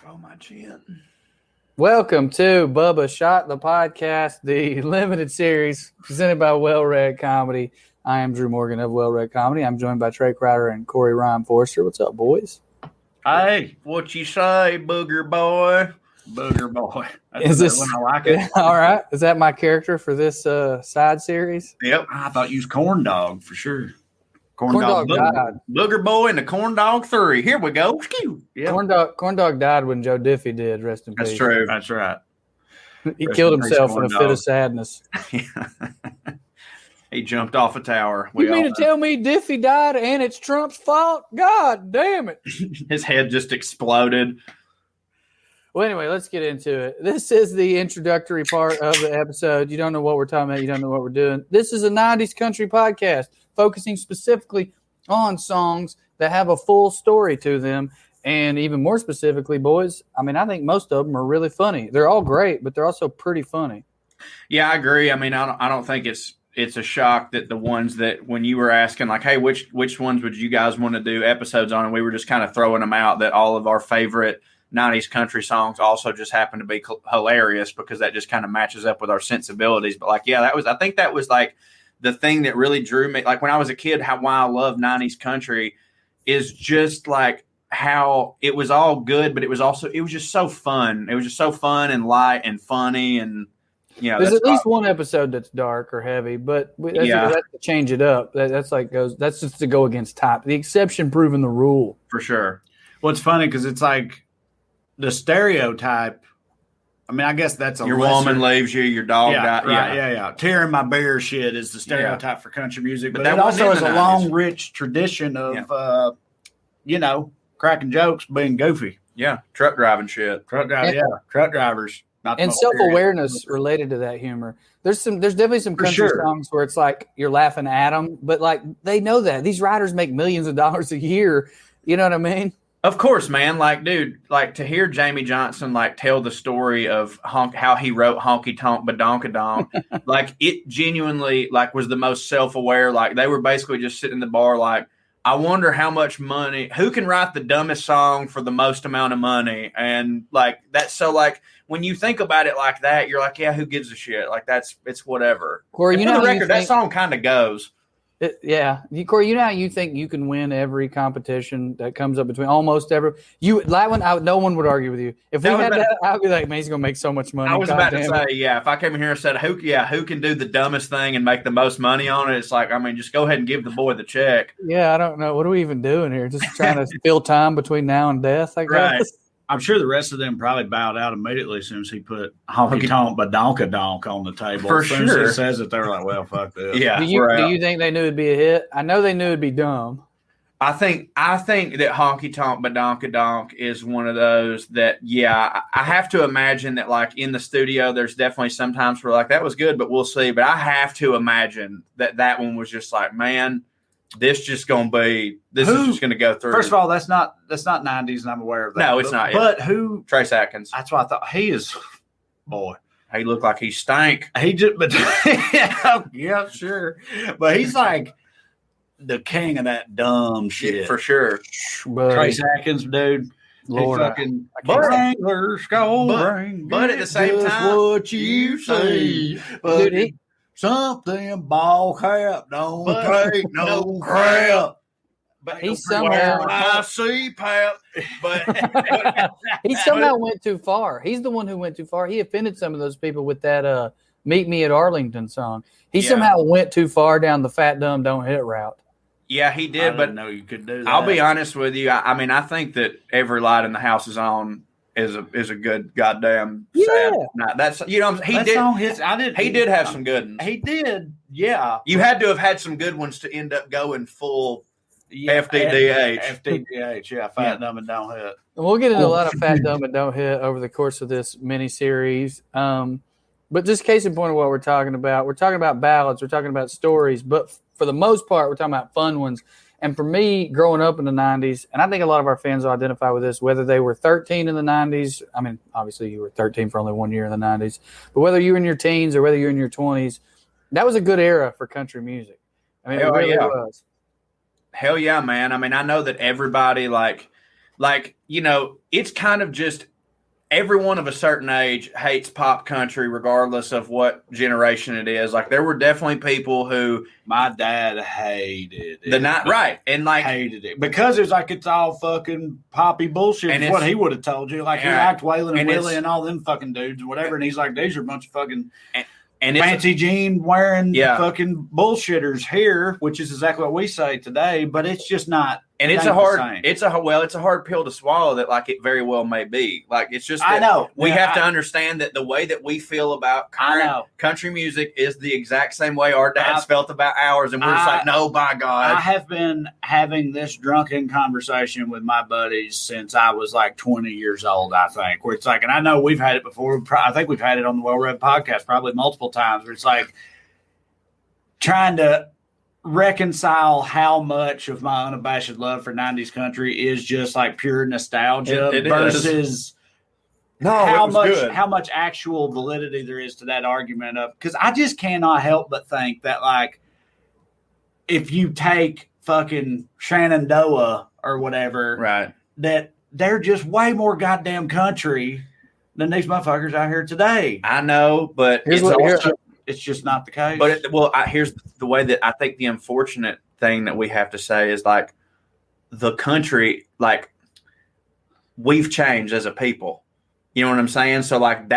Oh, my chin. Welcome to Bubba Shot the Podcast, the limited series presented by Well Read Comedy. I am Drew Morgan of Well Read Comedy. I'm joined by Trey Crowder and Corey Ryan Forster. What's up, boys? Hey, what you say, booger boy? Booger boy. Is this one I like it? All right. Is that my character for this side series? Yep. I thought you was corn dog for sure. Corn dog died. Booger boy and the corn dog 3. Here we go. Yep. Corn dog died when Joe Diffie did. Rest in peace. That's true. That's right. He killed himself in a fit of sadness. He jumped off a tower. You mean to tell me Diffie died and it's Trump's fault? God damn it. His head just exploded. Well, anyway, let's get into it. This is the introductory part of the episode. You don't know what we're talking about. You don't know what we're doing. This is a 90s country podcast focusing specifically on songs that have a full story to them. And even more specifically, boys, I mean, I think most of them are really funny. They're all great, but they're also pretty funny. Yeah, I agree. I mean, I don't think it's a shock that the ones that when you were asking, like, hey, which ones would you guys want to do episodes on? And we were just kind of throwing them out, that all of our favorite 90s country songs also just happen to be hilarious because that just kind of matches up with our sensibilities. But like, yeah, I think that was like the thing that really drew me. Like when I was a kid, why I love 90s country is just like how it was all good, but it was just so fun. It was just so fun and light and funny. And, you know, there's at least one episode that's dark or heavy, but that's to change it up. That's just to go against type. The exception proving the rule. For sure. Well, it's funny because it's like the stereotype. I mean, I guess that's your woman leaves you, your dog died. Yeah. Tearing my bear shit is the stereotype for country music, but that it also has a 90s. long, rich tradition of, cracking jokes, being goofy. Yeah, truck driving shit. Truck drivers. And self-awareness related to that humor. There's definitely some country songs where it's like you're laughing at them, but like they know that these writers make millions of dollars a year. You know what I mean? Of course, man. Like, dude, like to hear Jamie Johnson like tell the story of how he wrote Honky Tonk Badonkadonk, like it genuinely like was the most self-aware. Like they were basically just sitting in the bar like, I wonder how much money, who can write the dumbest song for the most amount of money? And like, that's so like, when you think about it like that, you're like, yeah, who gives a shit? Like it's whatever. Corey, you know, the record, that song kind of goes. Corey, you know how you think you can win every competition that comes up between almost every that one. No one would argue with you. If we had that, I'd be like, man, he's gonna make so much money. I was about to say, if I came in here and said, who can do the dumbest thing and make the most money on it? It's like, I mean, just go ahead and give the boy the check. Yeah, I don't know. What are we even doing here? Just trying to fill time between now and death, I guess. Right. I'm sure the rest of them probably bowed out immediately as soon as he put Honky Tonk Badonkadonk on the table. For as soon sure. as he says it, they're like, well, fuck this. Yeah. Do you think they knew it'd be a hit? I know they knew it'd be dumb. I think that Honky Tonk Badonkadonk is one of those that, I have to imagine that like in the studio, there's definitely sometimes where like that was good, but we'll see. But I have to imagine that one was just like, man, this is just going to go through. First of all, that's not 90s, and I'm aware of that. No, it's not. But who? Trace Atkins. That's what I thought. He is, boy. He looked like he stank. He just, but yeah, sure. But he's like the king of that dumb shit. For sure. Trace Atkins, dude. Lord, fucking Wranglers go bring. But at the same time, what you say. But dude, something ball cap don't take no crap. But he somehow I see Pap. But he somehow went too far. He's the one who went too far. He offended some of those people with that "Meet Me at Arlington" song. He somehow went too far down the fat dumb don't hit route. Yeah, he did. But know you could do that. I'll be honest with you. I mean, I think that Every Light in the House is On is a good goddamn sad night. That's he did have some good ones. He did, yeah. You had to have had some good ones to end up going full FDDH. FDDH, fat dumb and don't hit. And we'll get into a lot of fat dumb and don't hit over the course of this mini series. But just case in point of what we're talking about ballads, we're talking about stories, but for the most part, we're talking about fun ones. And for me, growing up in the 90s, and I think a lot of our fans will identify with this, whether they were 13 in the 90s. I mean, obviously you were 13 for only 1 year in the 90s. But whether you were in your teens or whether you're in your 20s, that was a good era for country music. I mean, it really was. Hell yeah, man. I mean, I know that everybody, like, you know, it's kind of just everyone of a certain age hates pop country, regardless of what generation it is. Like there were definitely people who my dad hated it. Right, and like hated it because it's like it's all fucking poppy bullshit. And it's what he would have told you. Like he liked Waylon and Willie and all them fucking dudes and whatever. And he's like, these are a bunch of fucking and fancy jean wearing fucking bullshitters here, which is exactly what we say today. But it's just not. And it's a hard pill to swallow that like it very well may be. Like it's just that I know we have to understand that the way that we feel about current country music is the exact same way our dads felt about ours, and we're just like, no, by God. I have been having this drunken conversation with my buddies since I was like 20 years old. I think where it's like, and I know we've had it before. I think we've had it on the Well Read podcast probably multiple times. Where it's like trying to reconcile how much of my unabashed love for 90s country is just like pure nostalgia versus how much actual validity there is to that argument of, because I just cannot help but think that like if you take fucking Shenandoah or whatever, right, that they're just way more goddamn country than these motherfuckers out here today. I know, but it's just not the case. But here's the way that I think the unfortunate thing that we have to say is like the country, like we've changed as a people. You know what I'm saying? So like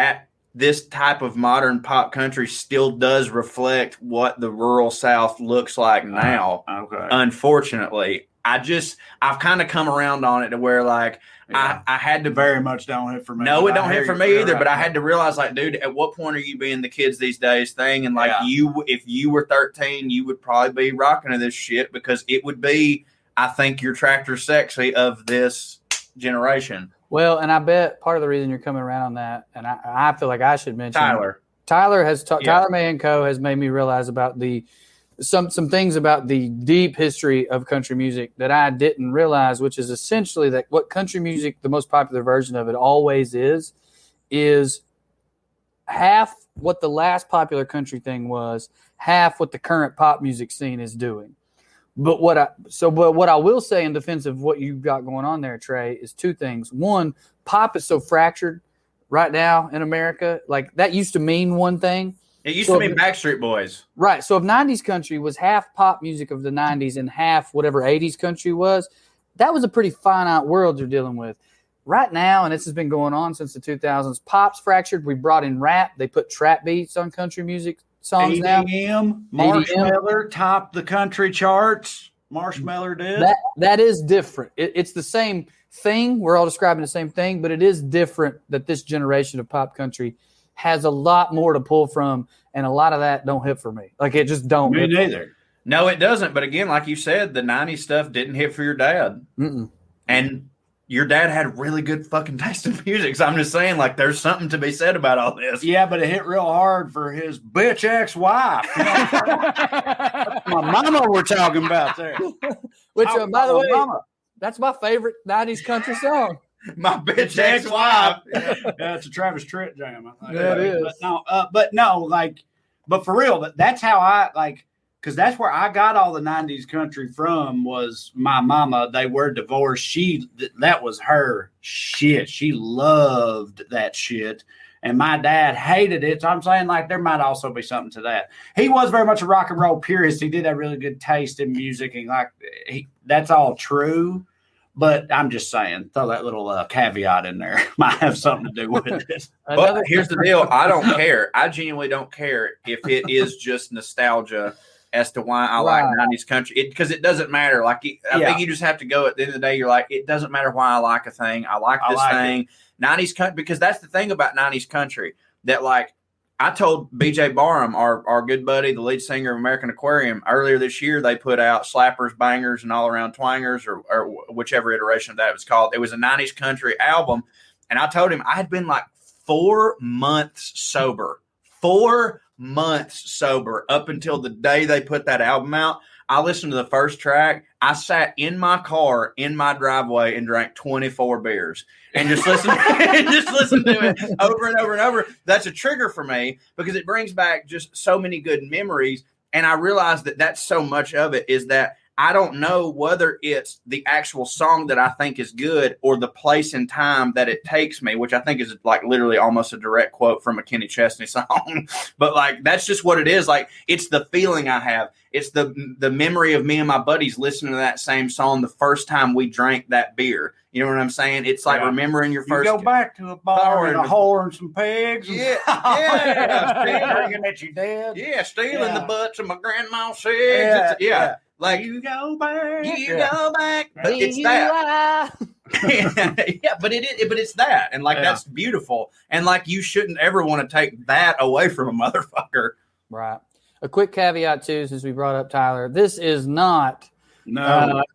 this type of modern pop country still does reflect what the rural South looks like now. Okay. Unfortunately, I've kind of come around on it to where like I had to very much don't hit for me. No, it don't hit for me either. Right. But I had to realize, like, dude, at what point are you being the kids these days thing? And like if you were 13, you would probably be rocking to this shit because it would be, I think, your Tractor Sexy of this generation. Well, and I bet part of the reason you're coming around on that, and I feel like I should mention Tyler May and Co. has made me realize about some things about the deep history of country music that I didn't realize, which is essentially that what country music, the most popular version of it always is half what the last popular country thing was, half what the current pop music scene is doing. But what I will say in defense of what you've got going on there, Trey, is two things. One, pop is so fractured right now in America. Like that used to mean one thing. It used to be Backstreet Boys. Right. So if 90s country was half pop music of the 90s and half whatever 80s country was, that was a pretty finite world you're dealing with. Right now, and this has been going on since the 2000s, pop's fractured. We brought in rap. They put trap beats on country music songs now. Marshmello topped the country charts. Marshmello did. That is different. It's the same thing. We're all describing the same thing, but it is different that this generation of pop country has a lot more to pull from, and a lot of that don't hit for me. Like, it just don't. Me neither. No, it doesn't. But again, like you said, the 90s stuff didn't hit for your dad. Mm-mm. And your dad had really good fucking taste in music. So I'm just saying, like, there's something to be said about all this. Yeah, but it hit real hard for his bitch ex-wife. That's my mama we're talking about there. Which, by the way, that's my favorite 90s country song. My bitch ex-wife. Yeah, it's a Travis Tritt jam. I think. Yeah, it is. But for real, that's how I like, because that's where I got all the 90s country from was my mama. They were divorced. That was her shit. She loved that shit. And my dad hated it. So I'm saying, like, there might also be something to that. He was very much a rock and roll purist. He did have really good taste in music. And, like, that's all true. But I'm just saying, throw that little caveat in there. Might have something to do with it. But here's the deal. I don't care. I genuinely don't care if it is just nostalgia as to why I like 90s country. Because it doesn't matter. Like, I think you just have to go at the end of the day. You're like, it doesn't matter why I like a thing. I like this thing. 90s country, because that's the thing about 90s country. That, like, I told BJ Barham, our good buddy, the lead singer of American Aquarium, earlier this year, they put out Slappers, Bangers, and All Around Twangers, or whichever iteration of that was called. It was a 90s country album. And I told him I had been like 4 months sober. 4 months sober up until the day they put that album out. I listened to the first track. I sat in my car in my driveway and drank 24 beers and just listened to it over and over and over. That's a trigger for me because it brings back just so many good memories. And I realized that that's so much of it is that I don't know whether it's the actual song that I think is good or the place and time that it takes me, which I think is like literally almost a direct quote from a Kenny Chesney song. But like, that's just what it is. Like, it's the feeling I have. It's the memory of me and my buddies listening to that same song the first time we drank that beer. You know what I'm saying? It's like remembering your first. You go back to a bar and a whore and some pigs. Yeah. Drinking at your dad. Yeah, stealing the butts of my grandma's cigs. Yeah. Like, you go back. Go back. But it's that. But it's that. And like, that's beautiful. And like, you shouldn't ever want to take that away from a motherfucker. Right. A quick caveat too, since we brought up Tyler, this is not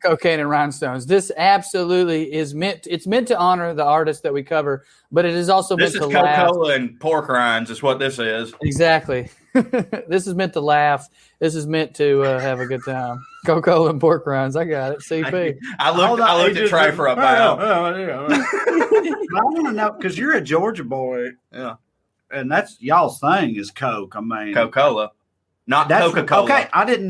Cocaine and Rhinestones. This absolutely is meant to honor the artists that we cover, but it is also meant to laugh. This is Coca-Cola and pork rinds is what this is. Exactly. This is meant to laugh. This is meant to have a good time. Coca-Cola and pork rinds. I got it. CP. I looked at Trey for a bow. I want to know, because you're a Georgia boy. Yeah. And that's y'all's thing is Coke. I mean, Coca-Cola. Not Coca-Cola. Okay. I did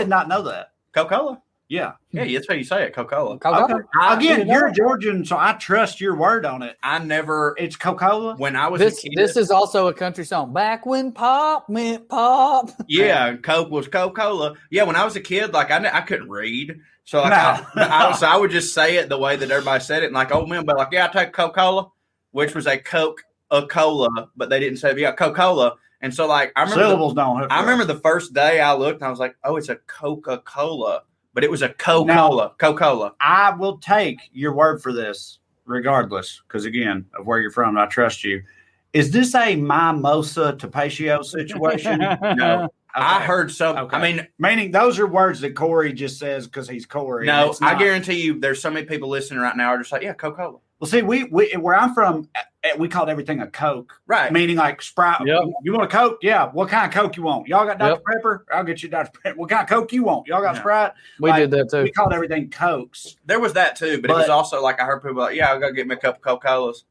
not know that. Coca-Cola? Yeah. Yeah, that's how you say it, Coca-Cola. Okay. Again, you're a Georgian, so I trust your word on it. It's Coca-Cola? When I was a kid. This is also a country song. Back when pop meant pop. Yeah, Coke was Coca-Cola. Yeah, when I was a kid, like I couldn't read. So like I would just say it the way that everybody said it. And like old men, but like, I take Coca-Cola, which was a Coca-Cola, but they didn't say, Coca-Cola. And so like, I remember the first day I looked and I was like, oh, it's a Coca-Cola. But it was a Coca-Cola. I will take your word for this, regardless, because again of where you're from, I trust you. Is this a mimosa tapatio situation? No. Okay. I heard some. Okay. I mean, meaning those are words that Corey just says because he's Corey. No, I guarantee you, there's so many people listening right now are just like, yeah, Coca-Cola. Well, see, we where I'm from, we called everything a Coke, right? Meaning like Sprite. Yep. You want a Coke? Yeah. What kind of Coke you want? Y'all got Dr. Pepper? I'll get you Dr. Pepper. What kind of Coke you want? Y'all got Sprite? We did that too. We called everything Cokes. There was that too, but it was also like I heard people like, yeah, I'll go get me a couple Coca-Colas.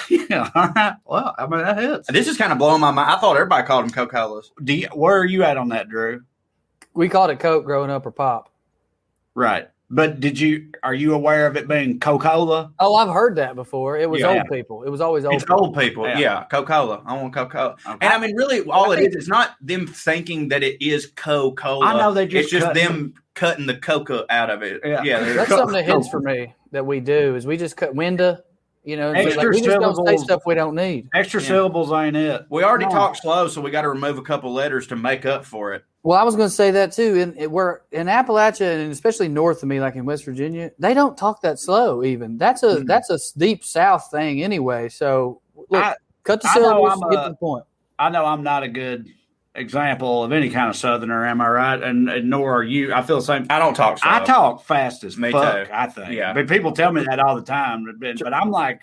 Yeah. All right. Well, I mean, that hits. This is kind of blowing my mind. I thought everybody called them Coca-Colas. Where are you at on that, Drew? We called it Coke growing up or pop. Right. But are you aware of it being Coca-Cola? Oh, I've heard that before. It was old people. It was always old people. Old people. Yeah. Coca-Cola. I want Coca-Cola. Okay. And I mean, really, all it is not them thinking that it is Coca-Cola. I know it's just them cutting the coca out of it. Yeah. That's something that hits for me that we do is we just cut window. You know, we just don't say stuff we don't need. Extra syllables ain't it. We already talk slow, so we got to remove a couple letters to make up for it. Well, I was going to say that too. We're in Appalachia, and especially north of me, like in West Virginia, they don't talk that slow. Even that's a deep South thing anyway. So look, cut the syllables, get to the point. I know I'm not a good example of any kind of Southerner, am I right? And nor are you. I feel the same. I don't talk slow. I talk fast as me fuck, too. I think. Yeah. But people tell me that all the time. But I'm like,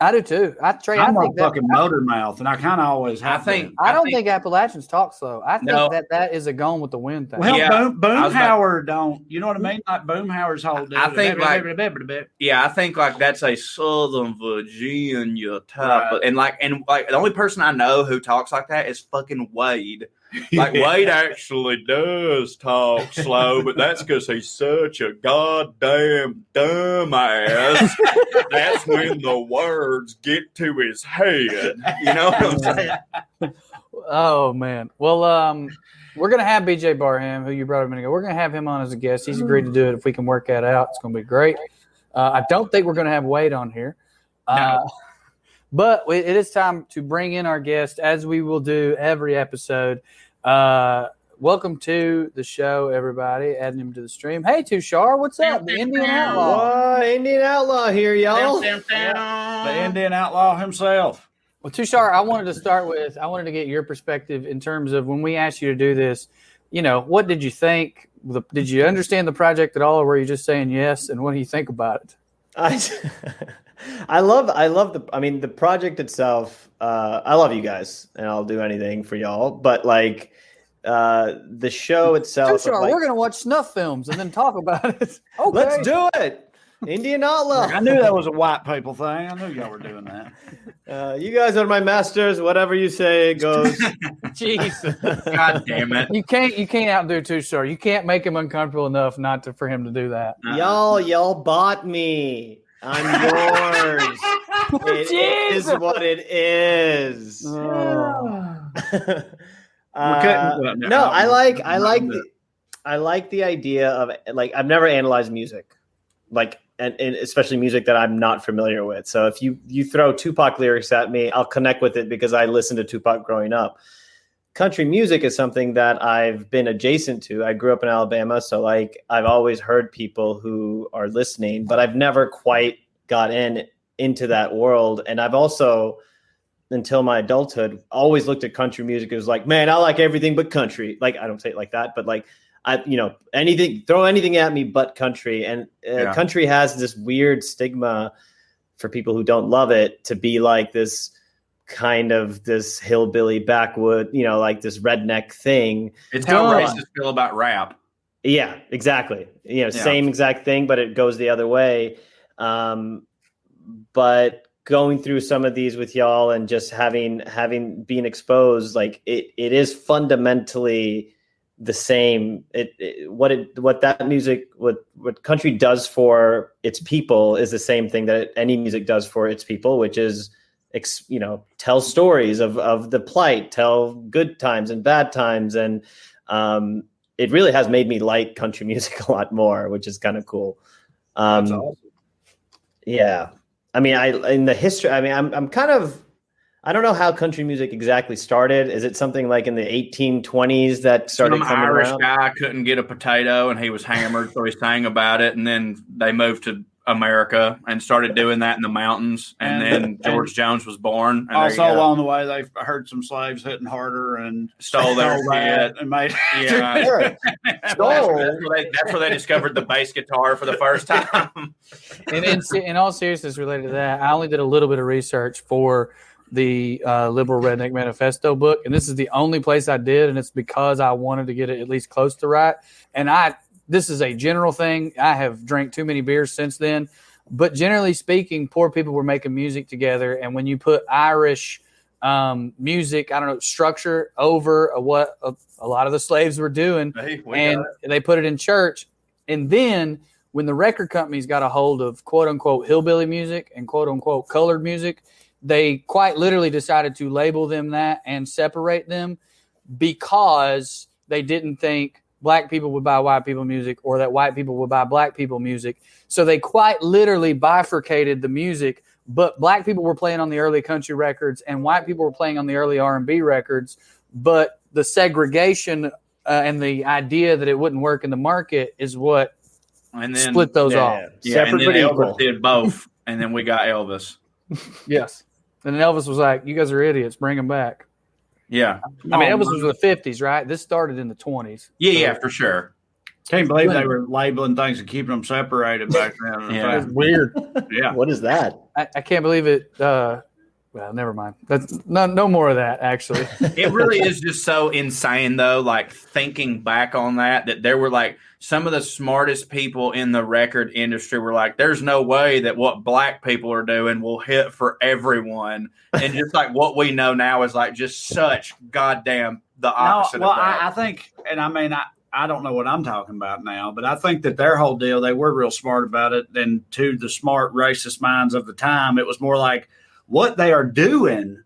I do too. I'm a fucking motor mouth, and I kind of always have. I don't think Appalachians talk slow. I think that is a gone with the wind thing. Well, Boomhauer don't. You know what I mean? Like Boomhauer's whole deal. I think I think like that's a Southern Virginia type, right. and the only person I know who talks like that is fucking Wade. Like Wade actually does talk slow, but that's because he's such a goddamn dumbass. That's when the words get to his head. You know what I'm saying? Oh man. Well, we're gonna have BJ Barham, who you brought a minute ago. We're gonna have him on as a guest. He's agreed to do it if we can work that out. It's gonna be great. I don't think we're gonna have Wade on here. No. But it is time to bring in our guest, as we will do every episode. Welcome to the show, everybody. Adding him to the stream. Hey, Tushar, what's up? The Indian Outlaw. Indian Outlaw here, y'all. The Indian Outlaw himself. Well, Tushar, I wanted to get your perspective in terms of when we asked you to do this. You know, what did you think? Did you understand the project at all, or were you just saying yes? And what do you think about it? I love the project itself. I love you guys, and I'll do anything for y'all. But like the show itself, Tushar, we're gonna watch snuff films and then talk about it. Okay. Let's do it. Indian outlaw. I knew that was a white people thing. I knew y'all were doing that. You guys are my masters. Whatever you say goes. Jesus. God damn it. You can't outdo Too Short. You can't make him uncomfortable enough for him to do that. Y'all bought me. I'm yours. It is what it is. I like the idea of like I've never analyzed music, like and especially music that I'm not familiar with. So if you throw Tupac lyrics at me, I'll connect with it because I listened to Tupac growing up. Country music is something that I've been adjacent to. I grew up in Alabama, so like I've always heard people who are listening, but I've never quite got into that world. And I've also, until my adulthood, always looked at country music as like, man, I like everything but country. Like I don't say it like that, but like throw anything at me but country. And country has this weird stigma for people who don't love it to be like this kind of this hillbilly backwood, like this redneck thing. It's how racists feel about rap. Yeah, exactly. Same exact thing, but it goes the other way. But going through some of these with y'all and just having been exposed, like it is fundamentally the same. What that music, what country does for its people is the same thing that any music does for its people, which is tell stories of the plight, tell good times and bad times. And it really has made me like country music a lot more, which is kind of cool. That's awesome. Yeah. I mean, I'm kind of, I don't know how country music exactly started. Is it something like in the 1820s that started Some coming Irish around? guy couldn't get a potato and he was hammered, so he sang about it. And then they moved to America and started doing that in the mountains. And then George Jones was born. And also along the way, they heard some slaves hitting harder and stole their shit and made that's where they discovered the bass guitar for the first time. And in all seriousness related to that, I only did a little bit of research for the Liberal Redneck Manifesto book, and this is the only place I did, and it's because I wanted to get it at least close to right. And this is a general thing. I have drank too many beers since then, but generally speaking, poor people were making music together, and when you put Irish music, structure over what a lot of the slaves were doing, they put it in church, and then when the record companies got a hold of quote unquote hillbilly music and quote unquote colored music, they quite literally decided to label them that and separate them because they didn't think black people would buy white people music or that white people would buy black people music. So they quite literally bifurcated the music, but black people were playing on the early country records and white people were playing on the early R&B records. But the segregation and the idea that it wouldn't work in the market is what split those off. Yeah, and then Elvis did both, and then we got Elvis. Yes. And then Elvis was like, you guys are idiots, bring them back. Yeah. I mean, Elvis was in the 50s, right? This started in the 20s. Yeah, for sure. Can't believe they were labeling things and keeping them separated back then. Yeah. It's weird. Yeah. What is that? I can't believe it. Well, never mind. That's no more of that, actually. It really is just so insane, though, like thinking back on that there were like some of the smartest people in the record industry were like, there's no way that what black people are doing will hit for everyone. And just like what we know now is like just such goddamn the opposite of that. I think, and I mean, I don't know what I'm talking about now, but I think that their whole deal, they were real smart about it. And to the smart racist minds of the time, it was more like, what they are doing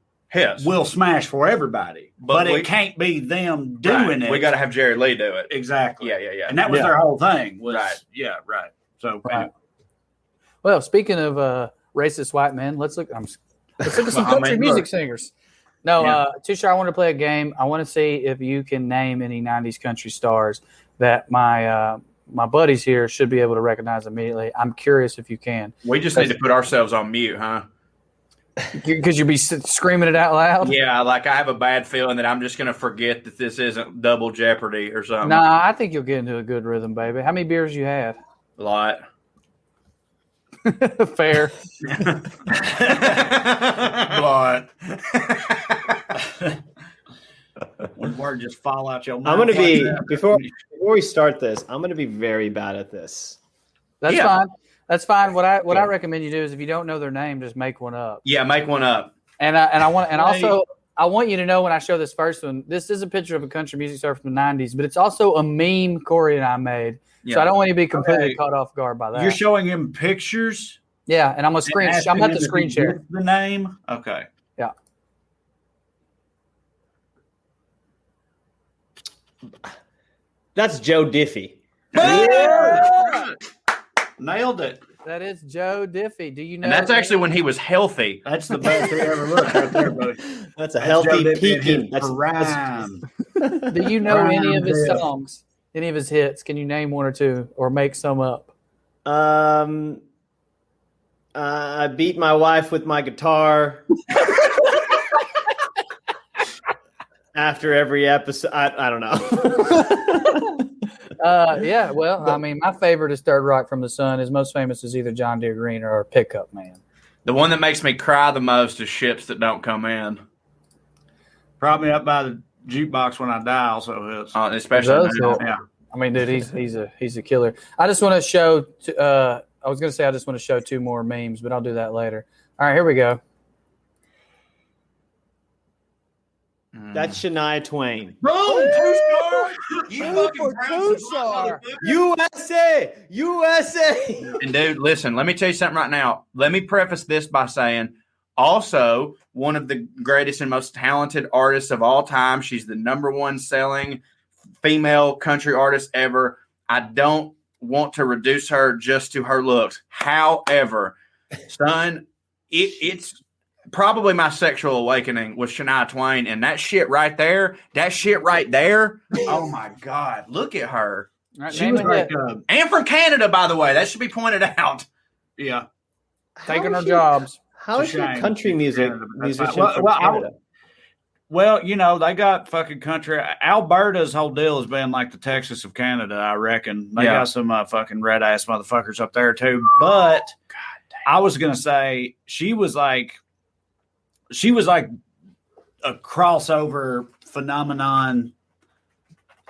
will smash for everybody, but it can't be them doing it. We got to have Jerry Lee do it. Exactly. Yeah. And that was their whole thing. Right. Yeah, right. So, Anyway. Well, speaking of racist white men, let's look at some country music singers. No, Tisha, I want to play a game. I want to see if you can name any 90s country stars that my buddies here should be able to recognize immediately. I'm curious if you can. We just need to put ourselves on mute, huh? Because you'll be screaming it out loud? Yeah, like I have a bad feeling that I'm just going to forget that this isn't Double Jeopardy or something. Nah, I think you'll get into a good rhythm, baby. How many beers you had? A lot. Fair. but one word just fall out your mouth. I'm going to be, before we start this, I'm going to be very bad at this. That's fine. That's fine. What I recommend you do is if you don't know their name, just make one up. Yeah, make one up. And I want you to know when I show this first one, this is a picture of a country music star from the 90s, but it's also a meme Corey and I made. Yeah. So I don't want you to be completely caught off guard by that. You're showing him pictures? Yeah, and I'm about to screen share. The name? Okay. Yeah. That's Joe Diffie. Yeah! Nailed it. That is Joe Diffie. Do you know? And that's actually when he was healthy. That's the best he ever looked right there, buddy. That's a healthy peaking. That's rhyme. Do you know any of his songs? Any of his hits? Can you name one or two or make some up? I beat my wife with my guitar. After every episode, I don't know. Yeah, well, I mean, my favorite is Third Rock from the Sun. His most famous is either John Deere Green or Pickup Man. The one that makes me cry the most is Ships That Don't Come In. Prop me up by the jukebox when I die also hits. Especially now. Yeah. I mean, dude, he's a killer. I just want to show I was going to say I just want to show two more memes, but I'll do that later. All right, here we go. That's Shania Twain. Boom! 2-star! You fucking 2-star! USA! And dude, listen, let me tell you something right now. Let me preface this by saying also one of the greatest and most talented artists of all time. She's the number one selling female country artist ever. I don't want to reduce her just to her looks. However, son, it's probably my sexual awakening with Shania Twain, and that shit right there, oh my God, look at her. Right, she was like, and from Canada, by the way, that should be pointed out. Yeah. Taking her jobs. How is she a country musician from Canada? Well, you know, they got fucking country. Alberta's whole deal has been like the Texas of Canada, I reckon. They got some fucking red-ass motherfuckers up there, too. But I was going to say she was like a crossover phenomenon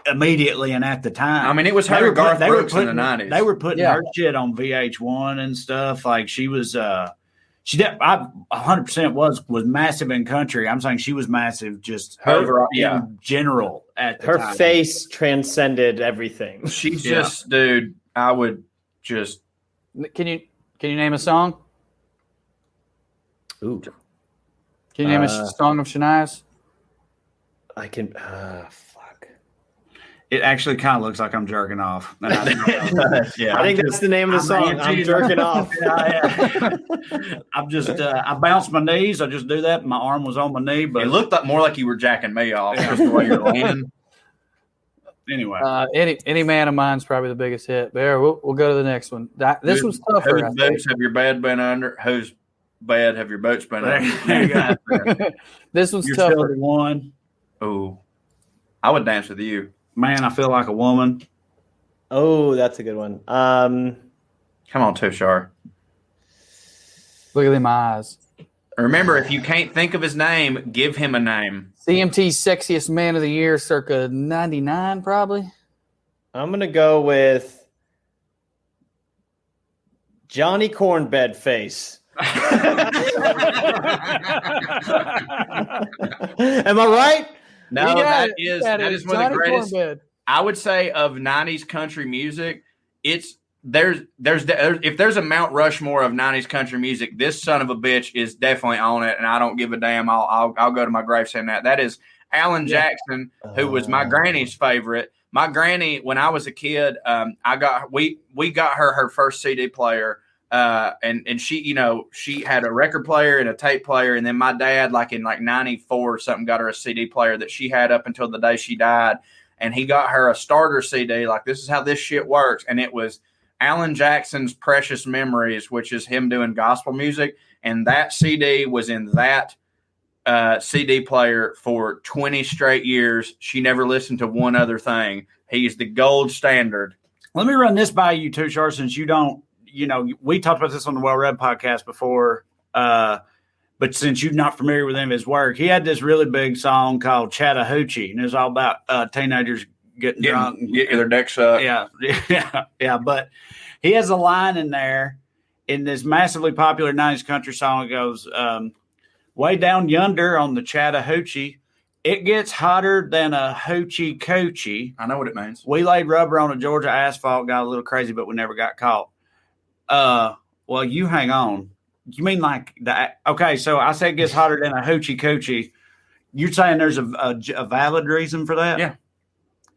immediately and at the time. I mean, it was her Garth Brooks in the 90s. They were putting her shit on VH1 and stuff. Like she was I 100% was massive in country. I'm saying she was massive just overall in general at the time. Her face transcended everything. She's just, dude, I would just. Can you name a song? Ooh. Can you name a song of Shania's? I can. Fuck. It actually kind of looks like I'm jerking off. I think that's the name of the song. I'm jerking off. I'm just. I bounced my knees. I just do that. My arm was on my knee, but it looked more like you were jacking me off just the way you're laying. Anyway, any man of mine's probably the biggest hit. But here, we'll go to the next one. This one's tougher. Whose boots have your bed been under? Whose bed have your boats been under? This one's You're tougher. Still the one. Oh, I would dance with you. Man, I feel like a woman. Oh, that's a good one. Come on, Tushar. Look at them eyes. Remember, if you can't think of his name, give him a name. CMT's sexiest man of the year, circa 99, probably. I'm going to go with Johnny Cornbed Face. Am I right? No, that is one of the greatest. Cornbed. I would say of 90s country music, there's if there's a Mount Rushmore of 90s country music, this son of a bitch is definitely on it, and I don't give a damn. I'll go to my grave saying that. That is Alan Jackson, who was my granny's favorite. My granny, when I was a kid, we got her first CD player. And she, she had a record player and a tape player. And then my dad, in 94 or something, got her a CD player that she had up until the day she died. And he got her a starter CD. This is how this shit works. And it was Alan Jackson's Precious Memories, which is him doing gospel music. And that CD was in that CD player for 20 straight years. She never listened to one other thing. He's the gold standard. Let me run this by you, Tushar, since you don't. We talked about this on the Well Read podcast before, but since you're not familiar with his work, he had this really big song called Chattahoochee, and it's all about teenagers getting drunk. Getting their decks up. Yeah. But he has a line in there in this massively popular 90s country song, it goes, way down yonder on the Chattahoochee, it gets hotter than a hoochie coochie. I know what it means. We laid rubber on a Georgia asphalt, got a little crazy, but we never got caught. Well, you hang on. You mean like that? Okay, so I said it gets hotter than a hoochie coochie. You're saying there's a valid reason for that? Yeah.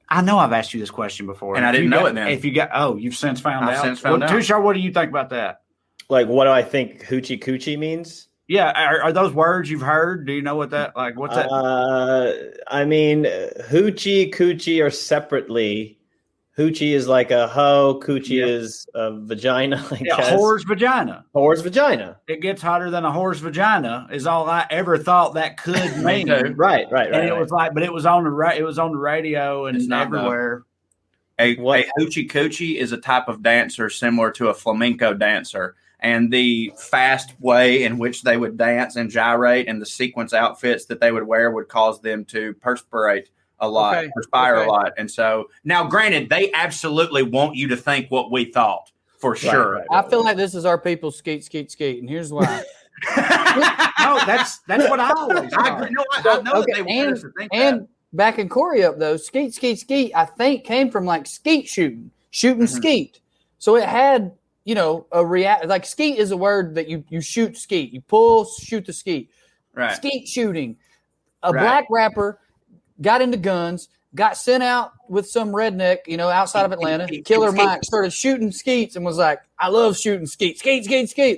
I know I've asked you this question before. And I didn't know it then. If you got, you've since found out. Since found out. Tushar, what do you think about that? Like, what do I think hoochie coochie means? Yeah, are those words you've heard? Do you know what that like? What's that? I mean, hoochie coochie are separately. Hoochie is like a hoe. Coochie is a vagina. I guess. Whore's vagina. Whore's vagina. It gets hotter than a whore's vagina is all I ever thought that could mean. Right. And it was like, but it was on the radio and It's not everywhere. A hoochie coochie is a type of dancer similar to a flamenco dancer. And the fast way in which they would dance and gyrate and the sequence outfits that they would wear would cause them to perspire a lot. And so now, granted, they absolutely want you to think what we thought for sure. Right. I feel like this is our people skeet, and here's why. No, that's what I always thought. I know they want us to think that. Backing Corey up though, skeet, I think came from like skeet shooting skeet. So it had, like skeet is a word that you shoot skeet. You pull, shoot the skeet. Right. Skeet shooting. A black rapper got into guns, got sent out with some redneck, outside of Atlanta. Killer Mike started shooting skeets and was like, I love shooting skeet.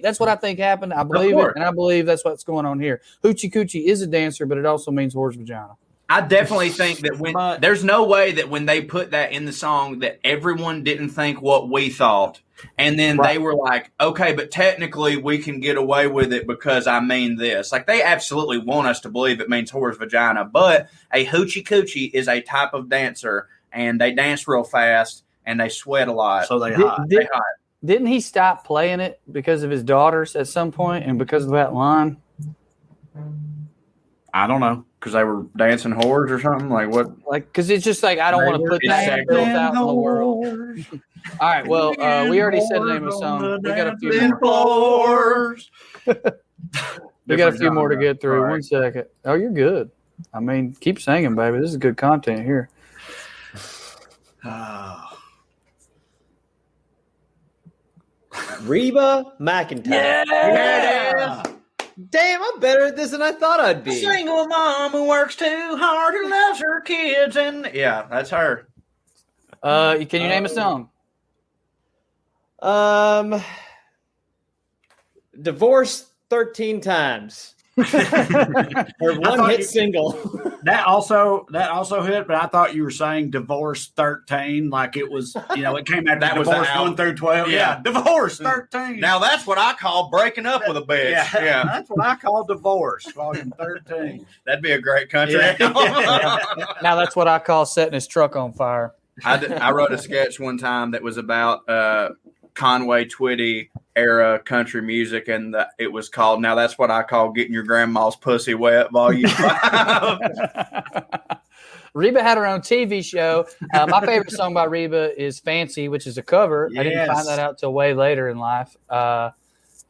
That's what I think happened. I believe it, and I believe that's what's going on here. Hoochie coochie is a dancer, but it also means whore's vagina. I definitely think that when there's no way that when they put that in the song that everyone didn't think what we thought. And then they were like, okay, but technically we can get away with it because I mean this. Like they absolutely want us to believe it means whore's vagina. But a hoochie coochie is a type of dancer and they dance real fast and they sweat a lot. So they Didn't he stop playing it because of his daughters at some point and because of that line? I don't know. Because they were dancing whores or something? Like what? Like, because it's just like, I don't want to put that filth out in the world. All right, well, we already said the name of the song. We got a few more. We got a few more to get through. Right. 1 second. Oh, you're good. I mean, keep singing, baby. This is good content here. Reba McEntire. Yeah, there it is. Damn, I'm better at this than I thought I'd be. A single mom who works too hard and loves her kids. And yeah, that's her. Can you name a song? Divorced 13 times. Her one-hit single. That also hit, but I thought you were saying Divorce 13, like it was, it came after that Divorce was 1 through 12. Yeah, Divorce 13. Now that's what I call breaking up with a bitch. Yeah, that's what I call divorce, volume 13. That'd be a great country. Now that's what I call setting his truck on fire. I wrote a sketch one time that was about Conway Twitty era country music, and it was called "Now That's What I Call Getting Your Grandma's Pussy Wet" Volume 5. Reba had her own TV show. My favorite song by Reba is "Fancy," which is a cover. Yes. I didn't find that out till way later in life. I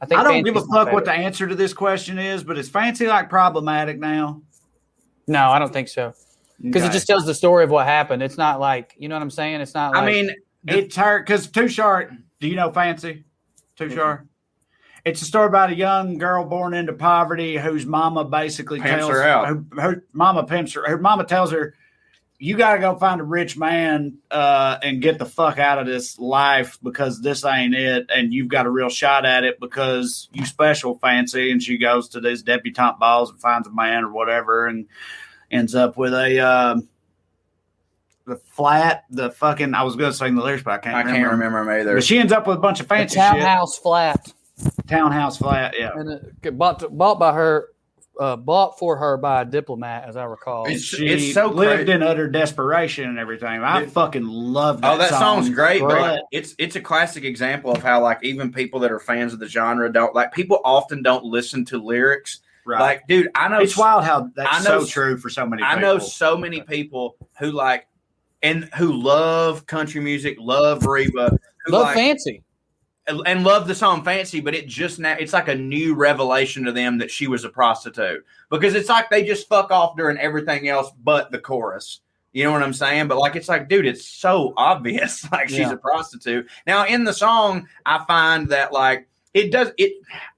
don't give a fuck what the answer to this question is, but is "Fancy" like problematic now? No, I don't think so. Because it just tells the story of what happened. It's not like, you know what I'm saying? It's not like. I mean, it's her, because Tushar, do you know "Fancy"? Tushar? Mm-hmm. It's a story about a young girl born into poverty whose mama basically tells her out. Her mama pimps her. Her mama tells her, you got to go find a rich man and get the fuck out of this life because this ain't it. And you've got a real shot at it because you special, Fancy. And she goes to these debutante balls and finds a man or whatever and ends up with I was going to sing the lyrics, but I can't remember them either. But she ends up with a bunch of fancy townhouse flat. Townhouse flat, yeah. And it bought for her by a diplomat, as I recall. She so lived in utter desperation and everything. I fucking love that. Oh, that song's great, but it's a classic example of how like even people that are fans of the genre don't like. People often don't listen to lyrics. Right. Like, dude, I know it's wild how that's so true for so many people. I know so many people who like and who love country music, love Reba, love Fancy. and love the song Fancy, but it's like a new revelation to them that she was a prostitute, because it's like they just fuck off during everything else but the chorus. You know what I'm saying? But like, it's like, dude, it's so obvious. Like she's a prostitute. Now in the song, I find that like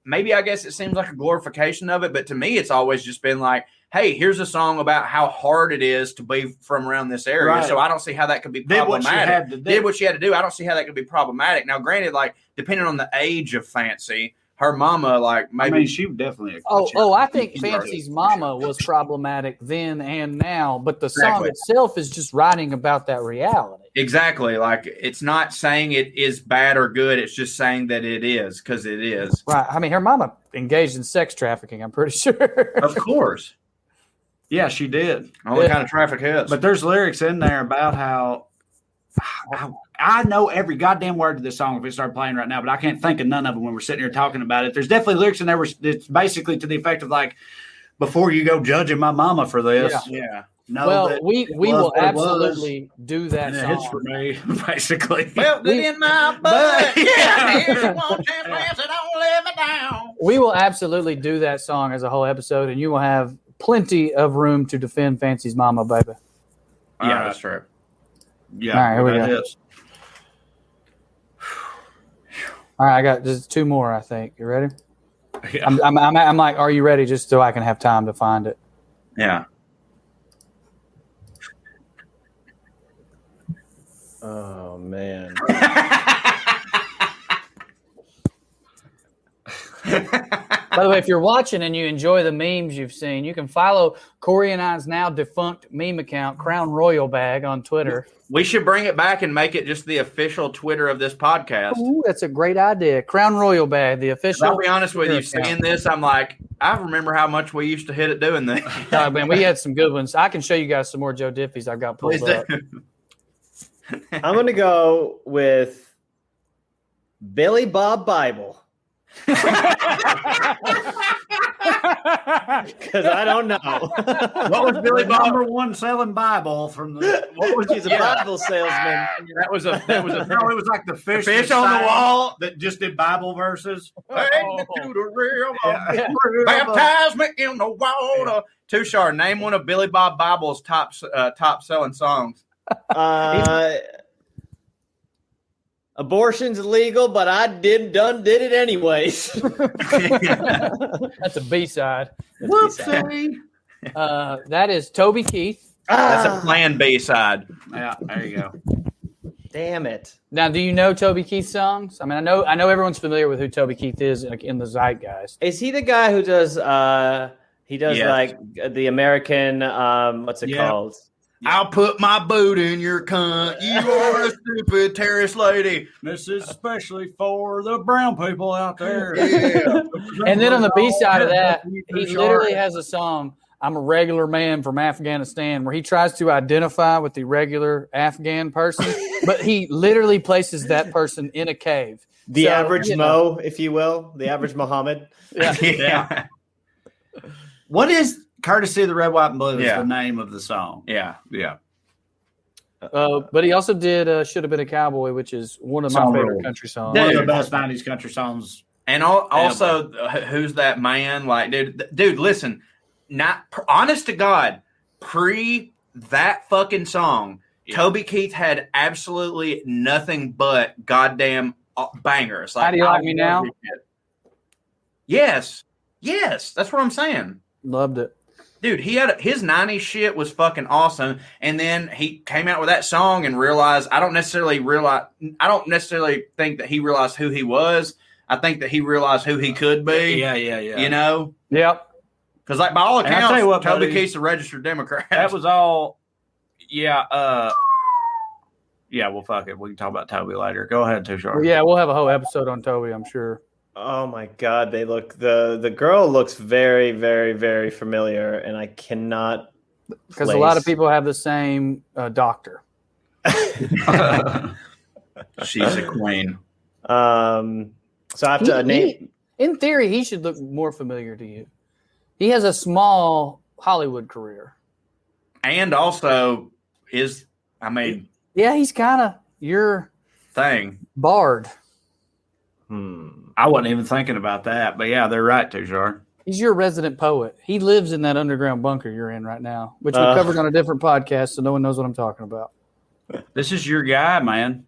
maybe I guess it seems like a glorification of it, but to me, it's always just been like, hey, here's a song about how hard it is to be from around this area. Right. So I don't see how that could be problematic. Did what she had to do. I don't see how that could be problematic. Now, granted, like depending on the age of Fancy, her mama, like maybe I mean, she definitely. I think Fancy's mama was problematic then and now, but the song itself is just writing about that reality. Exactly. Like it's not saying it is bad or good. It's just saying that it is, because it is. Right. I mean, her mama engaged in sex trafficking, I'm pretty sure. Of course. Yeah, she did. Only kind of traffic hits. But there's lyrics in there about how I know every goddamn word to this song if it started playing right now, but I can't think of none of them when we're sitting here talking about it. There's definitely lyrics in there where it's basically to the effect of like, before you go judging my mama for this. Yeah. No, we will absolutely do that song. It's for me, basically. Felt it in my butt. Here's one chance and don't let me down. We will absolutely do that song as a whole episode, and you will have plenty of room to defend Fancy's mama, baby. Yeah, that's true. Yeah, all right, here we go. All right, I got just two more, I think. You ready? Yeah. I'm like, are you ready? Just so I can have time to find it. Yeah. Oh, man. By the way, if you're watching and you enjoy the memes you've seen, you can follow Corey and I's now defunct meme account, Crown Royal Bag, on Twitter. We should bring it back and make it just the official Twitter of this podcast. Ooh, that's a great idea. Crown Royal Bag, the official. I'll be honest with you, seeing this, I'm like, I remember how much we used to hit at doing this. Oh, man, we had some good ones. I can show you guys some more Joe Diffie's I've got pulled up. I'm going to go with Billy Bob Bible. Because I don't know. What was Billy Bob? Number one selling Bible from the. What was he's a Bible salesman? That was a no. It was like the fish on the wall that just did Bible verses. Baptize me in the water. Tushar, name one of Billy Bob Bible's top selling songs. Abortion's illegal, but I did it anyways. That's a B-side. Whoopsie. That is Toby Keith. That's a planned B-side. Yeah, there you go. Damn it. Now, do you know Toby Keith songs? I mean, I know everyone's familiar with who Toby Keith is in the zeitgeist. Is he the guy who does like the American what's it called? I'll put my boot in your cunt. You are a stupid terrorist lady. This is especially for the brown people out there. Yeah. And then on the B side of that, he literally has a song, I'm a regular man from Afghanistan, where he tries to identify with the regular Afghan person, but he literally places that person in a cave. The average Mo, if you will, the average Muhammad. Yeah. What is Courtesy of the Red, White, and Blue is the name of the song. Yeah. But he also did Should Have Been a Cowboy, which is one of my favorite country songs. One of the best 90s country songs. And also, Who's That Man? Like, dude, listen, not honest to God, pre that fucking song, Toby Keith had absolutely nothing but goddamn bangers. Like, How Do You Like Me Now? Yes, that's what I'm saying. Loved it. Dude, his 90s shit was fucking awesome. And then he came out with that song and realized, I don't necessarily think that he realized who he was. I think that he realized who he could be. Yeah. You know? Yep. Because, like, by all accounts, Toby Keith's a registered Democrat. That was all. Yeah. Well, fuck it. We can talk about Toby later. Go ahead, Tushar. Well, yeah, we'll have a whole episode on Toby, I'm sure. Oh my God, they look the girl looks very, very, very familiar, and I cannot. Because a lot of people have the same doctor. She's a queen. So I have to name. In theory, he should look more familiar to you. He has a small Hollywood career, and also he's kind of your thing. Bard. I wasn't even thinking about that, but yeah, they're right, Tushar. He's your resident poet. He lives in that underground bunker you're in right now, which we covered on a different podcast, so no one knows what I'm talking about. This is your guy, man.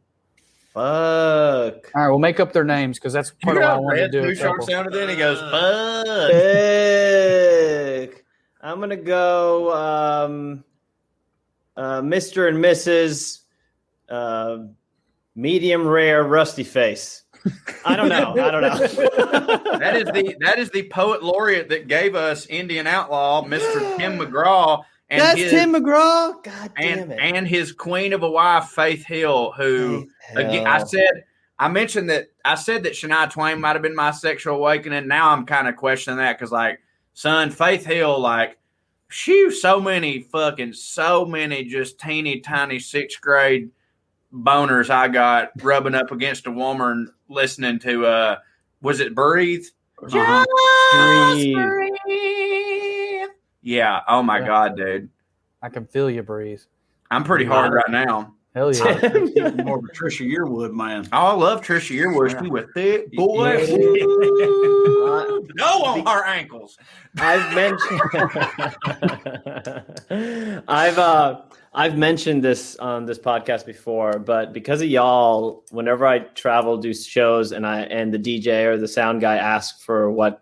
Fuck. All right, we'll make up their names because that's part of what I wanted to do. Tushar sounded in. He goes, fuck. Fuck. I'm going to go Mr. and Mrs. Medium Rare Rusty Face. I don't know. That is the poet laureate that gave us Indian Outlaw, Mr. Tim McGraw. And That's Tim McGraw? God damn it. And his queen of a wife, Faith Hill, who, again, I said that Shania Twain might have been my sexual awakening. Now I'm kind of questioning that because, like, son, Faith Hill, like, so many just teeny tiny sixth grade boners I got rubbing up against a woman listening to was it Breathe? Breathe. Yeah. Oh my God, dude. I can feel you breathe. I'm pretty hard right now. Hell yeah. More of a Trisha Yearwood, man. Oh, I love Trisha Yearwood. She was thick, boy. No on her ankles. I've mentioned this on this podcast before, but because of y'all, whenever I travel, do shows, and the DJ or the sound guy asks for what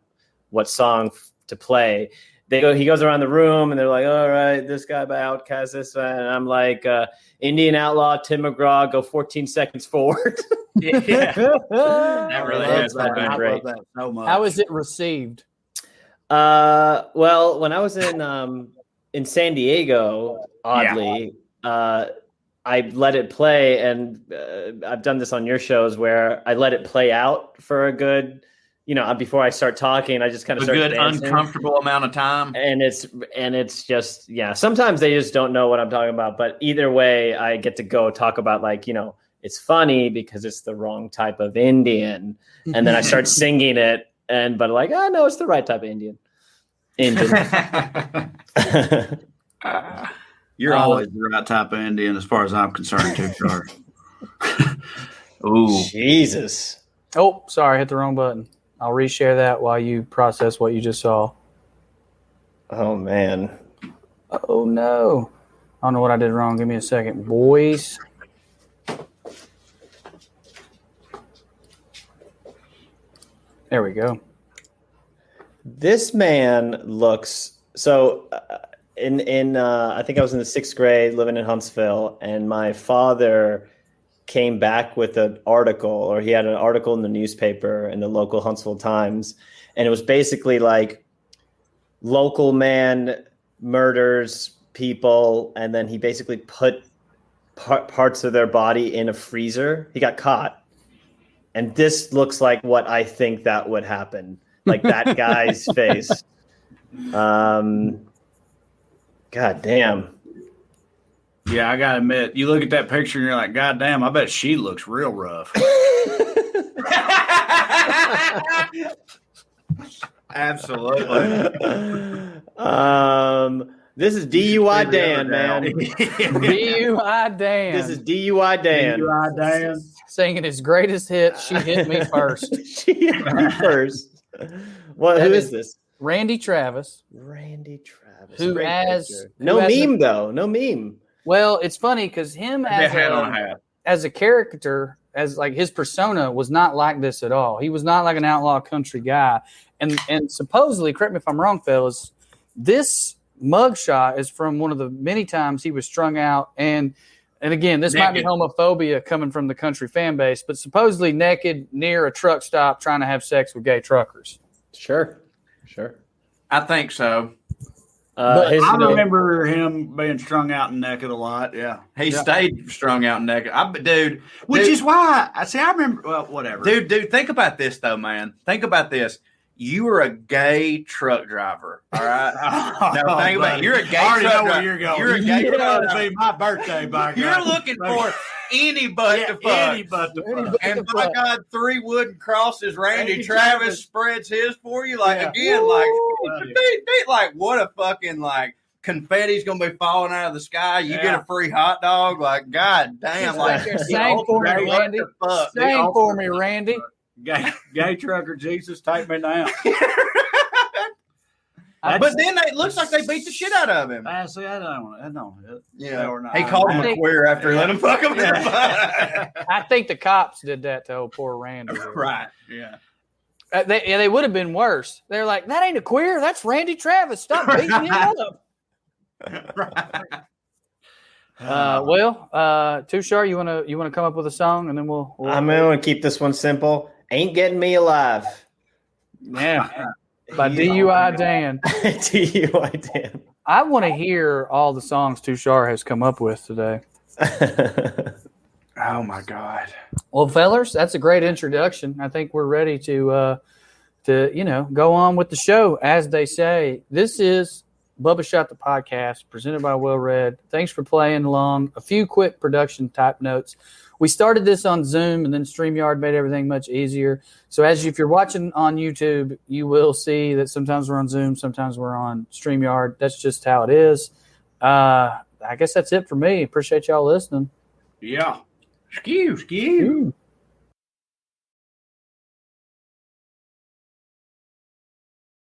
song to play, he goes around the room and they're like, all right, this guy by Outkast, this one. And I'm like, Indian Outlaw, Tim McGraw, go 14 seconds forward. Yeah. That really has been great. I love that so much. How is it received? Well, when I was in San Diego, oddly, I let it play, and I've done this on your shows where I let it play out for a good, before I start talking, I just kind of start good dancing. Uncomfortable amount of time. And it's just, sometimes they just don't know what I'm talking about, but either way, I get to go talk about, like, it's funny because it's the wrong type of Indian. And then I start singing it, but like, no, it's the right type of Indian. You're always the right type of Indian as far as I'm concerned, too, Char. Ooh. Jesus. Oh, sorry, hit the wrong button. I'll reshare that while you process what you just saw. Oh, man. Oh, no. I don't know what I did wrong. Give me a second. Boys. There we go. This man looks so. I think I was in the 6th grade, living in Huntsville, and my father came back with an article, or he had an article in the newspaper in the local Huntsville Times, and it was basically like local man murders people, and then he basically put parts of their body in a freezer. He got caught, and this looks like what I think that would happen. Like that guy's face. God damn. Yeah, I gotta admit, you look at that picture and you're like, God damn, I bet she looks real rough. Absolutely. This is DUI Dan, man. DUI Dan. This is DUI Dan. DUI Dan. Singing his greatest hit, She Hit Me First. She hit me first. Who is this? Randy Travis. Randy Travis. Who has no meme, though. No meme. Well, it's funny because him as a character, as like his persona was not like this at all. He was not like an outlaw country guy. And supposedly, correct me if I'm wrong, fellas, this mugshot is from one of the many times he was strung out and again, this might be homophobia coming from the country fan base, but supposedly naked near a truck stop trying to have sex with gay truckers. Sure. I think so. I remember him being strung out and naked a lot. Yeah. He stayed strung out and naked. Which is why I remember. Well, whatever. Dude, think about this, though, man. Think about this. You were a gay truck driver, all right? Now, think about it. You're a gay truck driver. I already know where you're going. You're a gay truck driver. It's my birthday, by God. You're looking for any butt to fuck. Any butt to fuck. And by God, 3 wooden crosses, Randy Travis spreads his for you. Like, again, like, like, what a fucking, like, confetti's going to be falling out of the sky. You get a free hot dog. Like, God damn. Like, sang for me, Randy. Sang for me, Randy. Gay trucker Jesus, take me down. But then it looks like they beat the shit out of him. See, I don't. Yeah. He called him a queer after letting him fuck him in the butt. I think the cops did that to old poor Randy. Right. Yeah. They would have been worse. They're like, that ain't a queer. That's Randy Travis. Stop beating him up. Right. Tushar, you wanna come up with a song, and then we'll I'm gonna keep this one simple. Ain't Getting Me Alive. Yeah. By DUI Dan. DUI Dan. I want to hear all the songs Tushar has come up with today. Oh my God. Well, fellers, that's a great introduction. I think we're ready to go on with the show. As they say, this is Bubba Shot the Podcast, presented by Well Read. Thanks for playing along. A few quick production type notes. We started this on Zoom, and then StreamYard made everything much easier. So if you're watching on YouTube, you will see that sometimes we're on Zoom, sometimes we're on StreamYard. That's just how it is. I guess that's it for me. Appreciate y'all listening. Yeah. Skew.